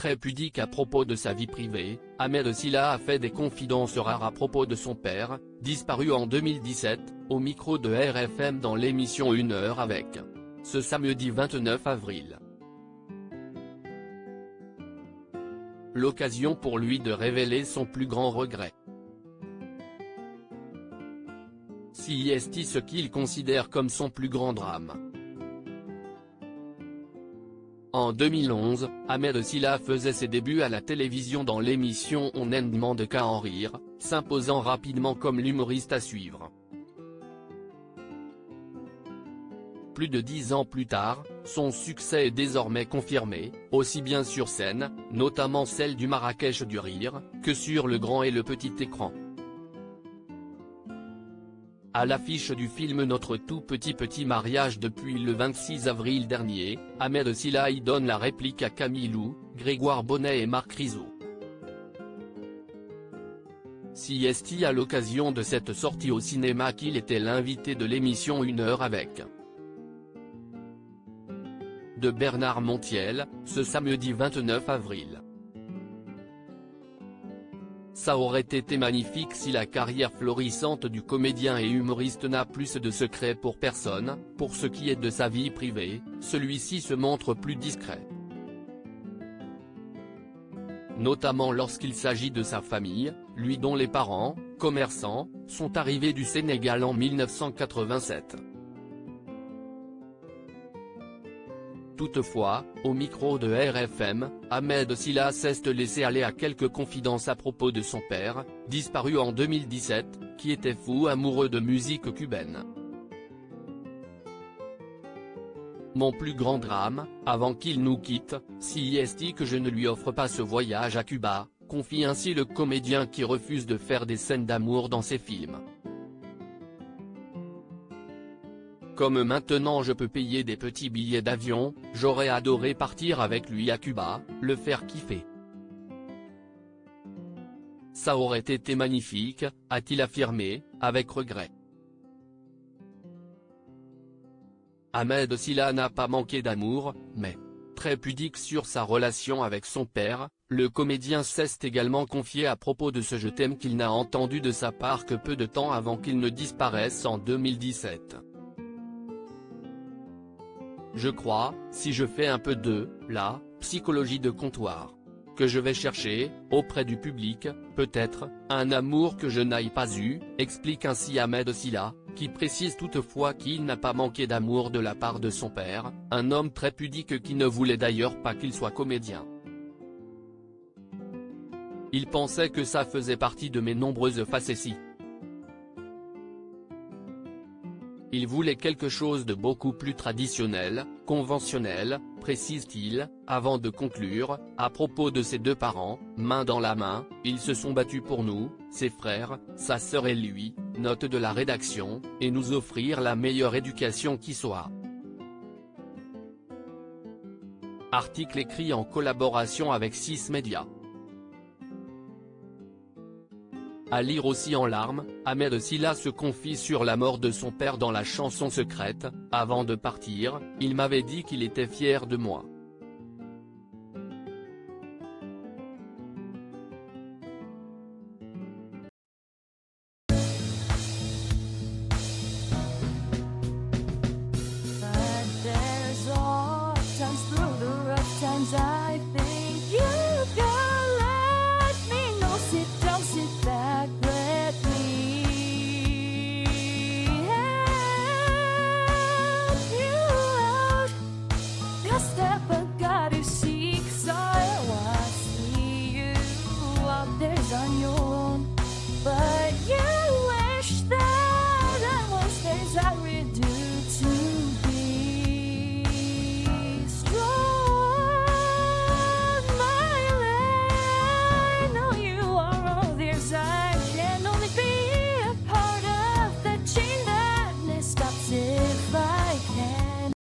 Très pudique à propos de sa vie privée, Ahmed Silla a fait des confidences rares à propos de son père, disparu en 2017, au micro de RFM dans l'émission 1 heure avec. Ce samedi 29 avril. L'occasion pour lui de révéler son plus grand regret. Ce qu'il considère comme son plus grand drame. En 2011, Ahmed Silla faisait ses débuts à la télévision dans l'émission On ne demande qu'à en rire, s'imposant rapidement comme l'humoriste à suivre. Plus de 10 ans plus tard, son succès est désormais confirmé, aussi bien sur scène, notamment celle du Marrakech du Rire, que sur le grand et le petit écran. À l'affiche du film Notre tout petit mariage depuis le 26 avril dernier, Ahmed Silla y donne la réplique à Camille Lou, Grégoire Bonnet et Marc Rizzo. C'est à l'occasion de cette sortie au cinéma qu'il était l'invité de l'émission 1 heure avec. De Bernard Montiel, ce samedi 29 avril. Ça aurait été magnifique si la carrière florissante du comédien et humoriste n'a plus de secret pour personne. Pour ce qui est de sa vie privée, celui-ci se montre plus discret. Notamment lorsqu'il s'agit de sa famille, lui dont les parents, commerçants, sont arrivés du Sénégal en 1987. Toutefois, au micro de RFM, Ahmed Silla cesse de laisser aller à quelques confidences à propos de son père, disparu en 2017, qui était fou amoureux de musique cubaine. Mon plus grand drame, avant qu'il nous quitte, c'est que je ne lui offre pas ce voyage à Cuba, confie ainsi le comédien qui refuse de faire des scènes d'amour dans ses films. Comme maintenant je peux payer des petits billets d'avion, j'aurais adoré partir avec lui à Cuba, le faire kiffer. Ça aurait été magnifique, a-t-il affirmé, avec regret. Ahmed Silla n'a pas manqué d'amour, mais, très pudique sur sa relation avec son père, le comédien s'est également confié à propos de ce « je t'aime » qu'il n'a entendu de sa part que peu de temps avant qu'il ne disparaisse en 2017. Je crois, si je fais un peu de, la, psychologie de comptoir, que je vais chercher, auprès du public, peut-être, un amour que je n'aille pas eu, explique ainsi Ahmed Silla, qui précise toutefois qu'il n'a pas manqué d'amour de la part de son père, un homme très pudique qui ne voulait d'ailleurs pas qu'il soit comédien. Il pensait que ça faisait partie de mes nombreuses facéties. Il voulait quelque chose de beaucoup plus traditionnel, conventionnel, précise-t-il, avant de conclure, à propos de ses deux parents, main dans la main, ils se sont battus pour nous, ses frères, sa sœur et lui, note de la rédaction, et nous offrir la meilleure éducation qui soit. Article écrit en collaboration avec 6 médias. À lire aussi en larmes, Ahmed Silla se confie sur la mort de son père dans la chanson secrète. Avant de partir, il m'avait dit qu'il était fier de moi.